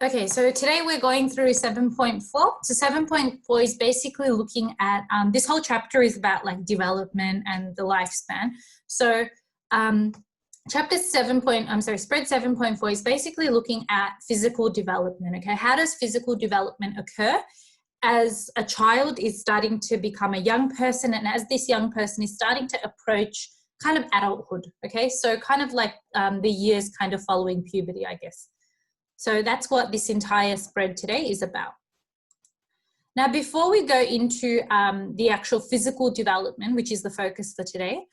Okay, so today we're going through 7.4. So 7.4 is basically looking at, this whole chapter is about like development and the lifespan. So spread 7.4 is basically looking at physical development, okay? How does physical development occur as a child is starting to become a young person, and as this young person is starting to approach kind of adulthood, okay? So kind of like the years kind of following puberty, I guess. So that's what this entire spread today is about. Now, before we go into the actual physical development, which is the focus for today,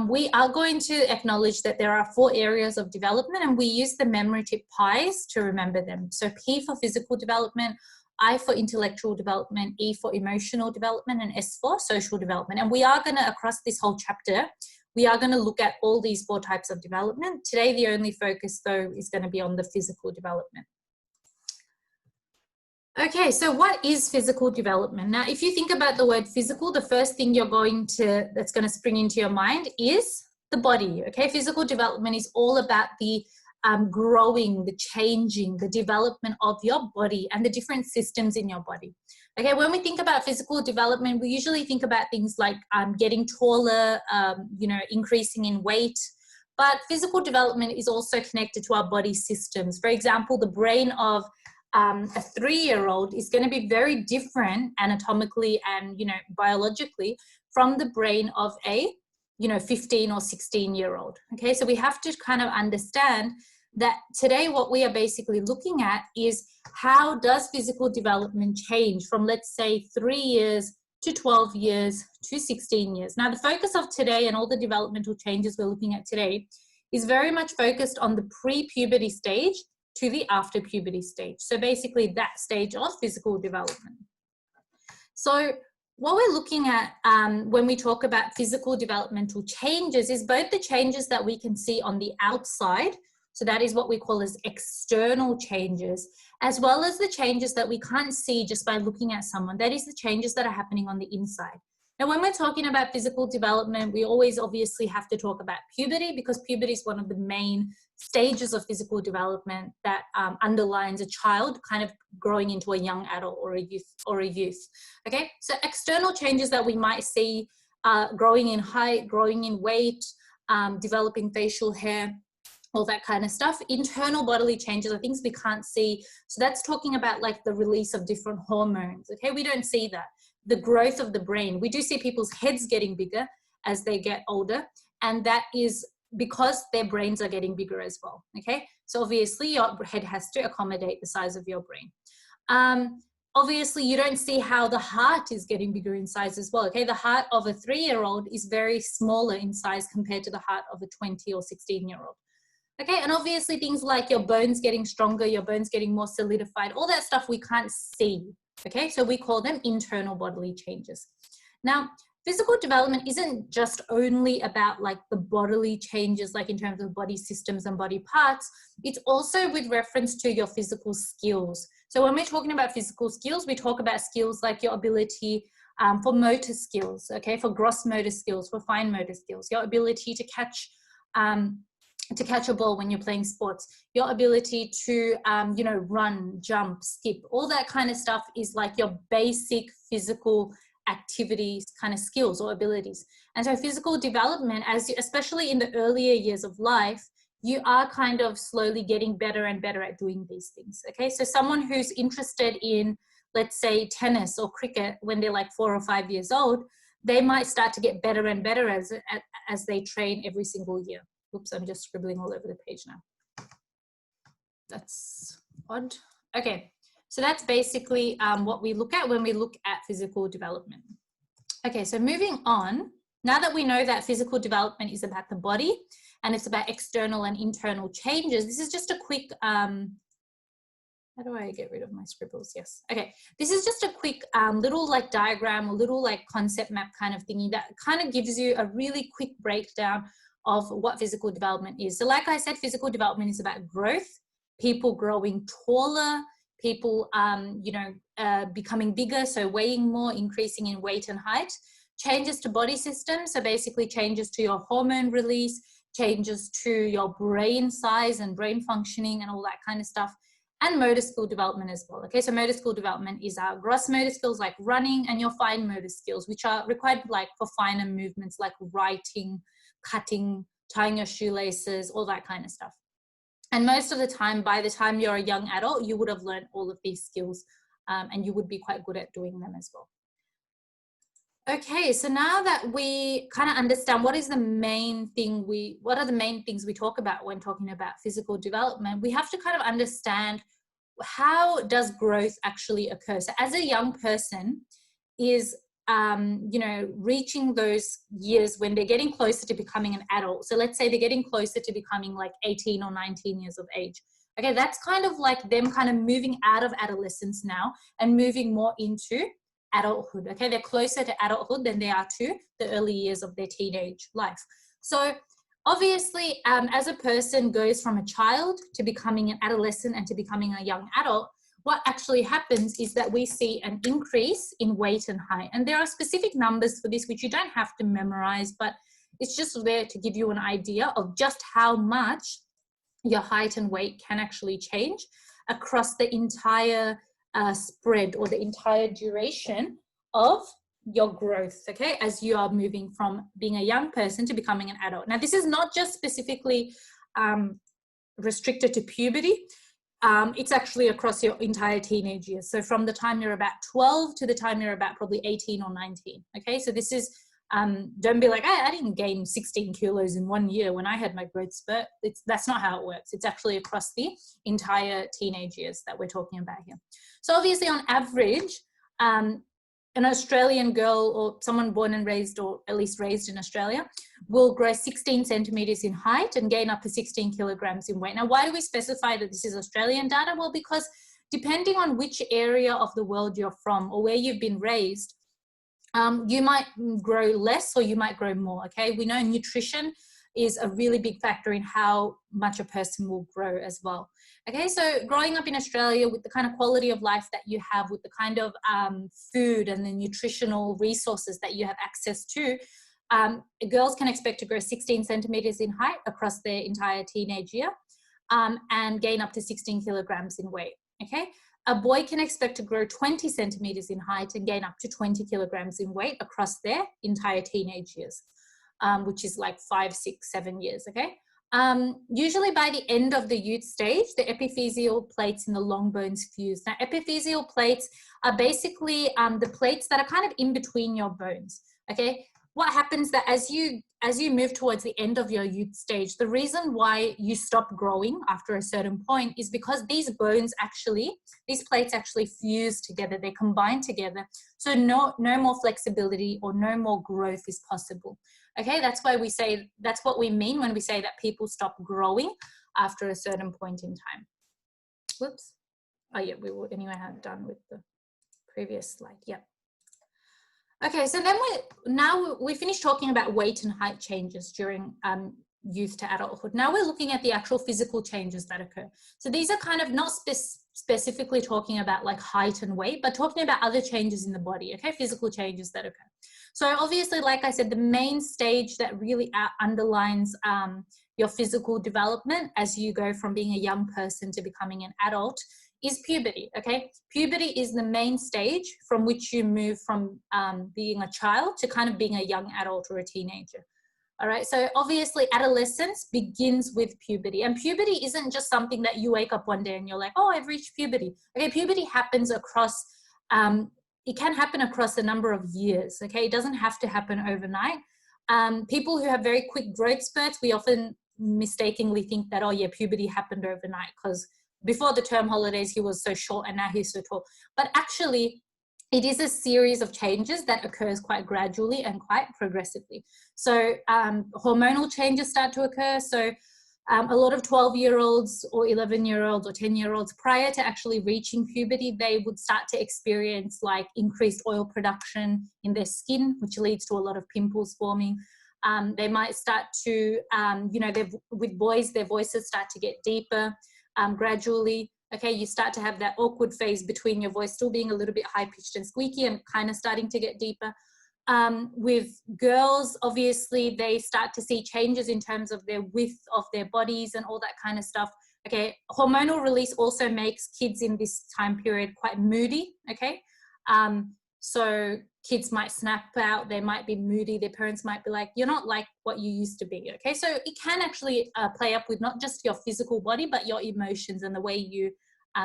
we are going to acknowledge that there are 4 areas of development, and we use the memory tip pies to remember them. So P for physical development, I for intellectual development, E for emotional development, and S for social development. And we are going to, across this whole chapter, we are going to look at all these 4 types of development. Today, the only focus, though, is going to be on the physical development. Okay, so what is physical development? Now, if you think about the word physical, the first thing that's going to spring into your mind is the body, okay? Physical development is all about the growing, the changing, the development of your body and the different systems in your body. Okay, when we think about physical development, we usually think about things like getting taller, increasing in weight, but physical development is also connected to our body systems. For example, the brain of a 3-year-old is going to be very different anatomically and, biologically from the brain of a 15 or 16-year-old. Okay, so we have to kind of understand that today what we are basically looking at is how does physical development change from, let's say, 3 years to 12 years to 16 years. Now, the focus of today and all the developmental changes we're looking at today is very much focused on the pre-puberty stage to the after puberty stage. So basically that stage of physical development. So what we're looking at when we talk about physical developmental changes is both the changes that we can see on the outside, so that is what we call as external changes, as well as the changes that we can't see just by looking at someone. That is the changes that are happening on the inside. Now, when we're talking about physical development, we always obviously have to talk about puberty, because puberty is one of the main stages of physical development that underlines a child kind of growing into a young adult or a youth. Okay, so external changes that we might see, growing in height, growing in weight, developing facial hair, all that kind of stuff. Internal bodily changes are things we can't see. So that's talking about like the release of different hormones. Okay, we don't see that. The growth of the brain. We do see people's heads getting bigger as they get older, and that is because their brains are getting bigger as well. Okay, so obviously your head has to accommodate the size of your brain. Obviously you don't see how the heart is getting bigger in size as well. Okay, the heart of a 3-year-old is very smaller in size compared to the heart of a 20 or 16-year-old. Okay, and obviously things like your bones getting stronger, your bones getting more solidified, all that stuff we can't see. Okay, so we call them internal bodily changes. Now, physical development isn't just only about like the bodily changes, like in terms of body systems and body parts. It's also with reference to your physical skills. So when we're talking about physical skills, we talk about skills like your ability for motor skills, okay, for gross motor skills, for fine motor skills, your ability to catch a ball when you're playing sports, your ability to, run, jump, skip, all that kind of stuff is like your basic physical activities kind of skills or abilities. And so physical development, especially in the earlier years of life, you are kind of slowly getting better and better at doing these things. Okay, so someone who's interested in, let's say, tennis or cricket when they're like 4 or 5 years old, they might start to get better and better as they train every single year. Oops, I'm just scribbling all over the page now. That's odd. Okay, so that's basically what we look at when we look at physical development. Okay, so moving on, now that we know that physical development is about the body and it's about external and internal changes, this is just a quick, how do I get rid of my scribbles? Yes. Okay. This is just a quick little like diagram, a little like concept map kind of thingy that kind of gives you a really quick breakdown of what physical development is. So like I said, physical development is about growth, people growing taller, people, becoming bigger, so weighing more, increasing in weight and height, changes to body systems, so basically changes to your hormone release, changes to your brain size and brain functioning and all that kind of stuff, and motor skill development as well. Okay, so motor skill development is our gross motor skills like running, and your fine motor skills, which are required like for finer movements like writing, cutting, tying your shoelaces, all that kind of stuff. And most of the time, by the time you're a young adult, you would have learned all of these skills, and you would be quite good at doing them as well. Okay, so now that we kind of understand what are the main things we talk about when talking about physical development, we have to kind of understand how does growth actually occur. So as a young person is, you know, reaching those years when they're getting closer to becoming an adult. So let's say they're getting closer to becoming like 18 or 19 years of age. Okay, that's kind of like them kind of moving out of adolescence now and moving more into adulthood. Okay, they're closer to adulthood than they are to the early years of their teenage life. So obviously, as a person goes from a child to becoming an adolescent and to becoming a young adult, what actually happens is that we see an increase in weight and height. And there are specific numbers for this, which you don't have to memorize, but it's just there to give you an idea of just how much your height and weight can actually change across the entire spread or the entire duration of your growth, okay, as you are moving from being a young person to becoming an adult. Now, this is not just specifically restricted to puberty. It's actually across your entire teenage years. So from the time you're about 12 to the time you're about probably 18 or 19, okay? So this is, don't be like, I didn't gain 16 kilos in 1 year when I had my growth spurt. That's not how it works. It's actually across the entire teenage years that we're talking about here. So obviously on average, an Australian girl or someone born and raised, or at least raised in Australia, will grow 16 centimeters in height and gain up to 16 kilograms in weight. Now, why do we specify that this is Australian data? Well, because depending on which area of the world you're from or where you've been raised, you might grow less or you might grow more, okay? We know nutrition is a really big factor in how much a person will grow as well. Okay, so growing up in Australia with the kind of quality of life that you have, with the kind of food and the nutritional resources that you have access to, girls can expect to grow 16 centimeters in height across their entire teenage year and gain up to 16 kilograms in weight, okay? A boy can expect to grow 20 centimeters in height and gain up to 20 kilograms in weight across their entire teenage years, which is like 5, 6, 7 years, okay? Usually by the end of the youth stage, the epiphyseal plates in the long bones fuse. Now, epiphyseal plates are basically the plates that are kind of in between your bones, okay? What happens that as you move towards the end of your youth stage, the reason why you stop growing after a certain point is because these plates actually fuse together, they combine together. So no more flexibility or no more growth is possible. Okay, that's why we say, that's what we mean when we say that people stop growing after a certain point in time. Whoops. Oh yeah, we will anyway have done with the previous slide. Yeah. Okay, so then we finished talking about weight and height changes during youth to adulthood. Now we're looking at the actual physical changes that occur. So these are kind of not specifically talking about like height and weight, but talking about other changes in the body, okay, physical changes that occur. So obviously, like I said, the main stage that really underlines your physical development as you go from being a young person to becoming an adult is puberty, okay? Puberty is the main stage from which you move from being a child to kind of being a young adult or a teenager. All right, so obviously adolescence begins with puberty, and puberty isn't just something that you wake up one day and you're like, oh, I've reached puberty. Okay, puberty happens across, it can happen across a number of years, okay? It doesn't have to happen overnight. People who have very quick growth spurts, we often mistakenly think that, oh yeah, puberty happened overnight because before the term holidays, he was so short and now he's so tall. But actually, it is a series of changes that occurs quite gradually and quite progressively. So hormonal changes start to occur. So a lot of 12-year-olds or 11-year-olds or 10-year-olds prior to actually reaching puberty, they would start to experience like increased oil production in their skin, which leads to a lot of pimples forming. They might start to, with boys, their voices start to get deeper gradually. Okay, you start to have that awkward phase between your voice still being a little bit high-pitched and squeaky and kind of starting to get deeper. With girls, obviously, they start to see changes in terms of their width of their bodies and all that kind of stuff Okay, hormonal release also makes kids in this time period quite moody. Okay, so kids might snap out, they might be moody, their parents might be like, you're not like what you used to be. Okay, so it can actually play up with not just your physical body, but your emotions and the way you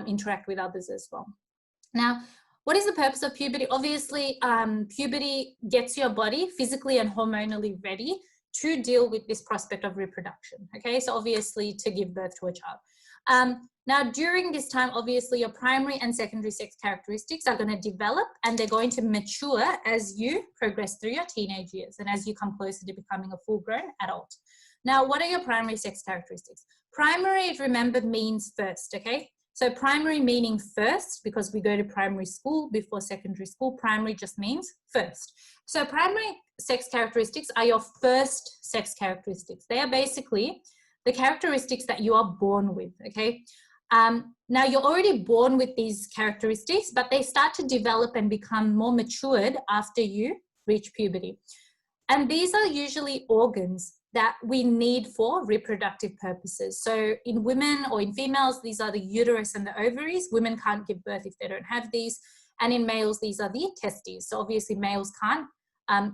interact with others as well. Now, what is the purpose of puberty? Obviously, puberty gets your body physically and hormonally ready to deal with this prospect of reproduction. Okay, so obviously to give birth to a child. Now, during this time, obviously your primary and secondary sex characteristics are going to develop and they're going to mature as you progress through your teenage years and as you come closer to becoming a full-grown adult. Now, what are your primary sex characteristics? Primary, remember, means first, okay? So primary meaning first, because we go to primary school before secondary school. Primary just means first. So primary sex characteristics are your first sex characteristics. They are basically the characteristics that you are born with, okay? Now, you're already born with these characteristics, but they start to develop and become more matured after you reach puberty. And these are usually organs that we need for reproductive purposes. So in women or in females, these are the uterus and the ovaries. Women can't give birth if they don't have these. And in males, these are the testes. So obviously males can't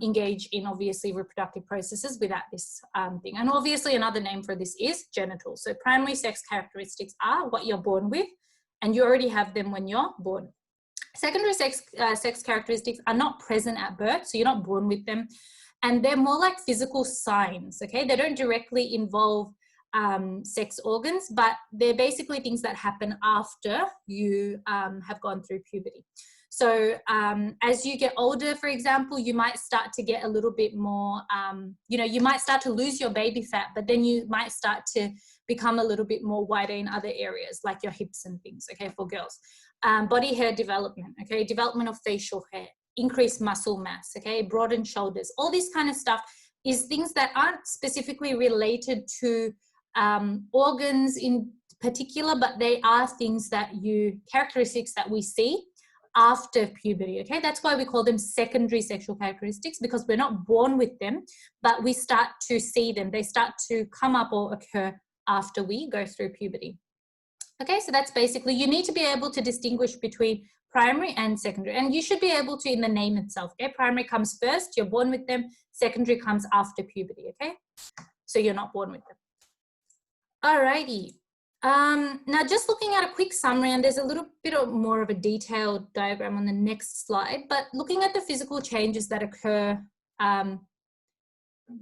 engage in obviously reproductive processes without this thing. And obviously another name for this is genitals. So primary sex characteristics are what you're born with, and you already have them when you're born. Secondary sex characteristics are not present at birth, so you're not born with them. And they're more like physical signs, okay? They don't directly involve sex organs, but they're basically things that happen after you have gone through puberty. So as you get older, for example, you might start to get a little bit more, you might start to lose your baby fat, but then you might start to become a little bit more wider in other areas, like your hips and things, okay, for girls. Body hair development, okay, development of facial hair, increased muscle mass, okay, broadened shoulders, all this kind of stuff is things that aren't specifically related to organs in particular, but they are things that characteristics that we see after puberty, okay? That's why we call them secondary sexual characteristics, because we're not born with them, but we start to see them. They start to come up or occur after we go through puberty. Okay, so that's basically, you need to be able to distinguish between primary and secondary, and you should be able to in the name itself, okay? Primary comes first, you're born with them. Secondary comes after puberty, okay? So you're not born with them. Alrighty. Now just looking at a quick summary, and there's a little bit more of a detailed diagram on the next slide, but looking at the physical changes that occur,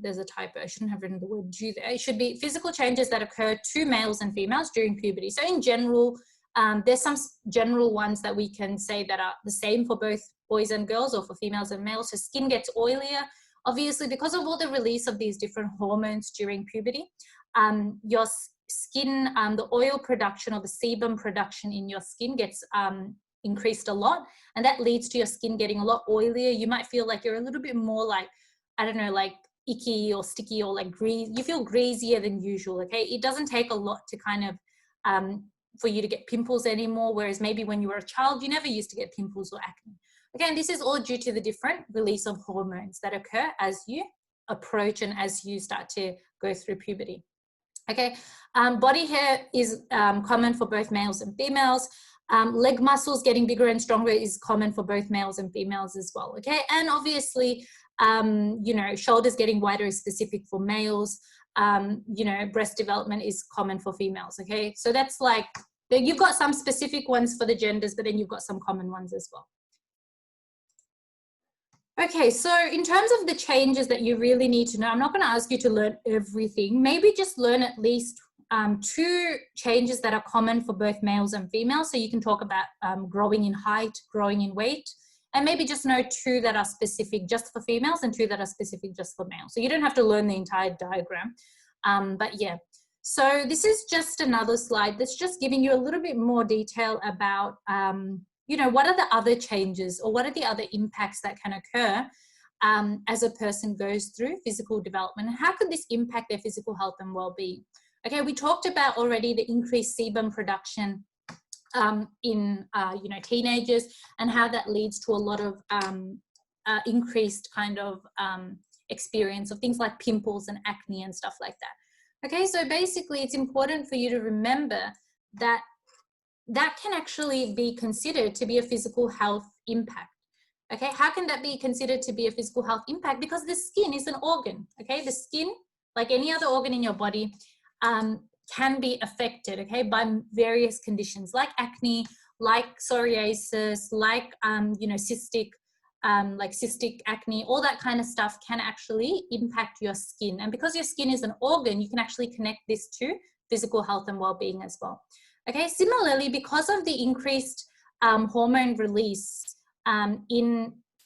there's a typo, I shouldn't have written the word due there. It should be physical changes that occur to males and females during puberty. So in general, there's some general ones that we can say that are the same for both boys and girls or for females and males. So skin gets oilier, obviously because of all the release of these different hormones during puberty. Your skin, the oil production or the sebum production in your skin gets increased a lot, and that leads to your skin getting a lot oilier. You might feel like you're a little bit more like, I don't know, like icky or sticky or like you feel greasier than usual, okay? It doesn't take a lot to kind of for you to get pimples anymore, whereas maybe when you were a child you never used to get pimples or acne. Again, this is all due to the different release of hormones that occur as you approach and as you start to go through puberty. Okay, body hair is common for both males and females. Leg muscles getting bigger and stronger is common for both males and females as well, okay? And obviously, shoulders getting wider is specific for males. Breast development is common for females, okay? So that's like, you've got some specific ones for the genders, but then you've got some common ones as well. Okay, so in terms of the changes that you really need to know, I'm not going to ask you to learn everything. Maybe just learn at least 2 changes that are common for both males and females. So you can talk about growing in height, growing in weight, and maybe just know 2 that are specific just for females and 2 that are specific just for males. So you don't have to learn the entire diagram, but yeah. So this is just another slide that's just giving you a little bit more detail about what are the other changes or what are the other impacts that can occur as a person goes through physical development, and how could this impact their physical health and well-being? Okay, we talked about already the increased sebum production in teenagers, and how that leads to a lot of increased kind of experience of things like pimples and acne and stuff like that. Okay, so basically it's important for you to remember that that can actually be considered to be a physical health impact. Okay, how can that be considered to be a physical health impact? Because the skin is an organ. Okay, the skin, like any other organ in your body, can be affected, okay, by various conditions like acne, like psoriasis, like cystic acne. All that kind of stuff can actually impact your skin, and because your skin is an organ, you can actually connect this to physical health and well-being as well. Okay, similarly, because of the increased hormone release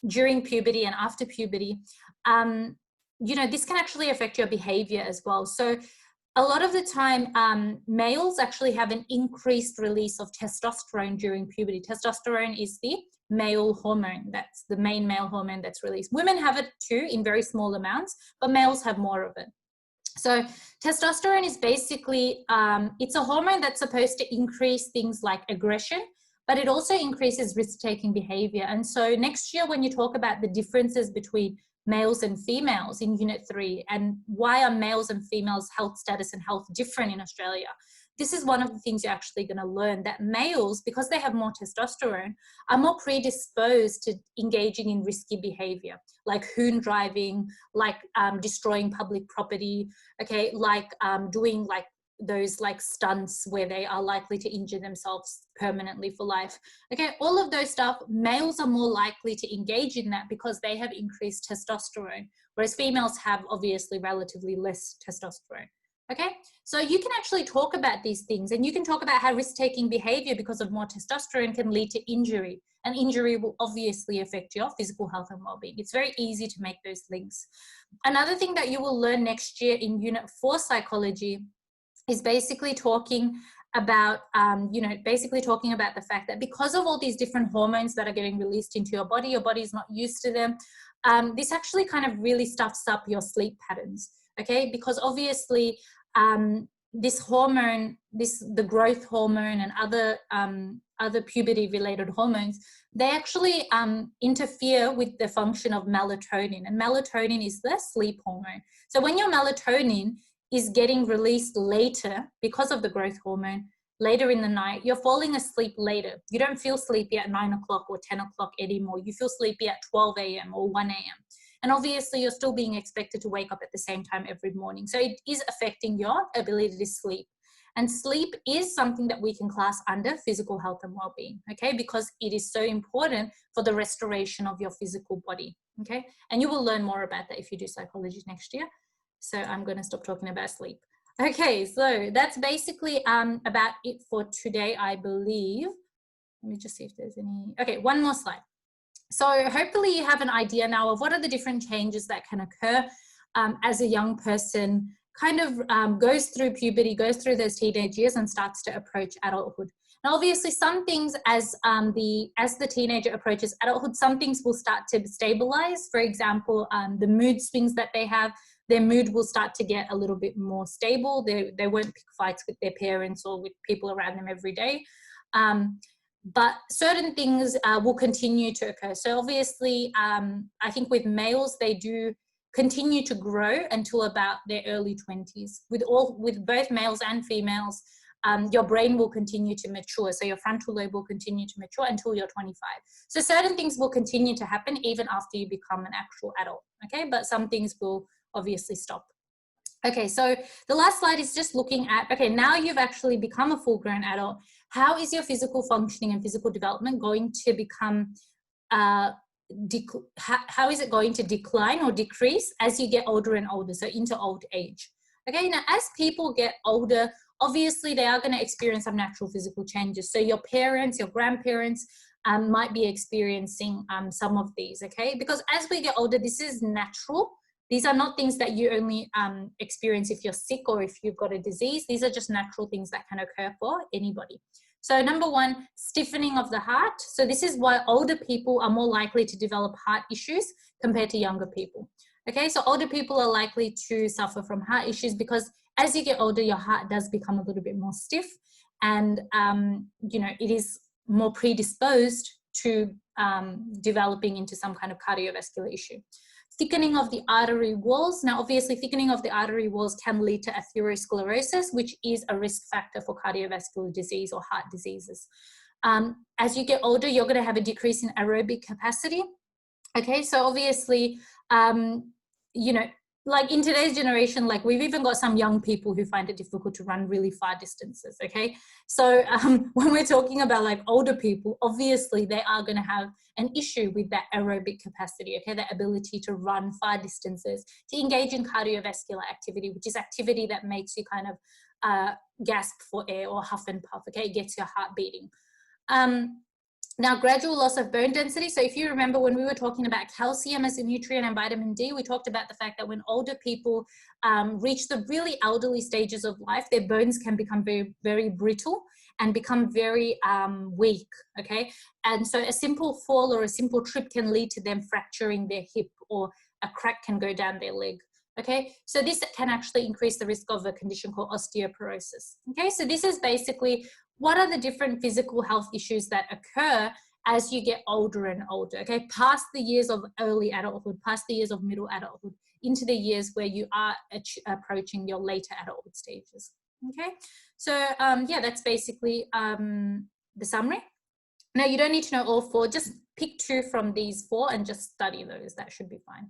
during puberty and after puberty, this can actually affect your behavior as well. So a lot of the time, males actually have an increased release of testosterone during puberty. Testosterone is the male hormone. That's the main male hormone that's released. Women have it too in very small amounts, but males have more of it. So testosterone is basically, it's a hormone that's supposed to increase things like aggression, but it also increases risk-taking behavior. And so next year, when you talk about the differences between males and females in Unit 3 and why are males and females' health status and health different in Australia, this is one of the things you're actually going to learn, that males, because they have more testosterone, are more predisposed to engaging in risky behavior, like hoon driving, like destroying public property, okay, like doing like those like stunts where they are likely to injure themselves permanently for life. Okay, all of those stuff, males are more likely to engage in that because they have increased testosterone, whereas females have obviously relatively less testosterone. Okay, so you can actually talk about these things, and you can talk about how risk-taking behavior because of more testosterone can lead to injury, and injury will obviously affect your physical health and well-being. It's very easy to make those links. Another thing that you will learn next year in Unit 4 psychology is basically talking about, basically talking about the fact that because of all these different hormones that are getting released into your body is not used to them. This actually kind of really stuffs up your sleep patterns, okay? Because obviously this hormone, the growth hormone and other puberty-related hormones, they actually interfere with the function of melatonin, and melatonin is the sleep hormone. So when your melatonin is getting released later because of the growth hormone, later in the night, you're falling asleep later. You don't feel sleepy at 9 o'clock or 10 o'clock anymore. You feel sleepy at 12 a.m. or 1 a.m. And obviously you're still being expected to wake up at the same time every morning. So it is affecting your ability to sleep. And sleep is something that we can class under physical health and well-being, okay? Because it is so important for the restoration of your physical body, okay? And you will learn more about that if you do psychology next year. So I'm going to stop talking about sleep. Okay, so that's basically about it for today, I believe. Let me just see if there's any. Okay, one more slide. So hopefully you have an idea now of what are the different changes that can occur as a young person kind of goes through puberty, goes through those teenage years and starts to approach adulthood. Now, obviously, some things as the teenager approaches adulthood, some things will start to stabilize. For example, the mood swings that they have, their mood will start to get a little bit more stable. They won't pick fights with their parents or with people around them every day. But certain things will continue to occur. So obviously, I think with males, they do continue to grow until about their early 20s. With both males and females, your brain will continue to mature. So your frontal lobe will continue to mature until you're 25. So certain things will continue to happen even after you become an actual adult, okay? But some things will obviously stop. Okay, so the last slide is just looking at, okay, now you've actually become a full-grown adult. How is your physical functioning and physical development going to become, how is it going to decline or decrease as you get older and older, so into old age? Okay, now as people get older, obviously they are going to experience some natural physical changes. So your parents, your grandparents might be experiencing some of these, okay? Because as we get older, this is natural. These are not things that you only experience if you're sick or if you've got a disease. These are just natural things that can occur for anybody. So number one, stiffening of the heart. So this is why older people are more likely to develop heart issues compared to younger people. Okay, so older people are likely to suffer from heart issues because as you get older, your heart does become a little bit more stiff and, it is more predisposed to developing into some kind of cardiovascular issue. thickening of the artery walls. Now, obviously, thickening of the artery walls can lead to atherosclerosis, which is a risk factor for cardiovascular disease or heart diseases. As you get older, you're going to have a decrease in aerobic capacity. Okay, so obviously, you know, like in today's generation, like we've even got some young people who find it difficult to run really far distances, okay? So when we're talking about like older people, obviously they are going to have an issue with that aerobic capacity, okay? That ability to run far distances, to engage in cardiovascular activity, which is activity that makes you kind of gasp for air or huff and puff, okay? It gets your heart beating. Now, gradual loss of bone density. So if you remember when we were talking about calcium as a nutrient and vitamin D, we talked about the fact that when older people reach the really elderly stages of life, their bones can become very, very brittle and become very weak, okay? And so a simple fall or a simple trip can lead to them fracturing their hip, or a crack can go down their leg. Okay, so this can actually increase the risk of a condition called osteoporosis. Okay, so this is basically what are the different physical health issues that occur as you get older and older, okay, past the years of early adulthood, past the years of middle adulthood, into the years where you are approaching your later adulthood stages. Okay, so yeah, that's basically the summary. Now, you don't need to know all 4, just pick 2 from these 4 and just study those. That should be fine.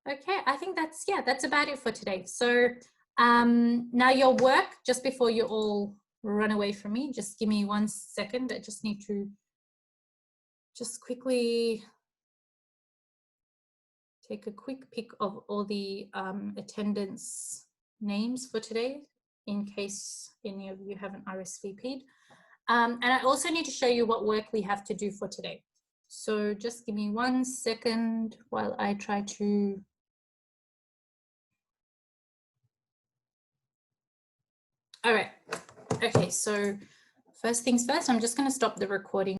Okay, I think that's, yeah, that's about it for today. So now your work, just before you all run away from me, just give me 1 second. I just need to just quickly take a quick pic of all the attendance names for today, in case any of you haven't RSVP'd. And I also need to show you what work we have to do for today. So just give me 1 second while I try to. All right. Okay, so first things first, I'm just going to stop the recording.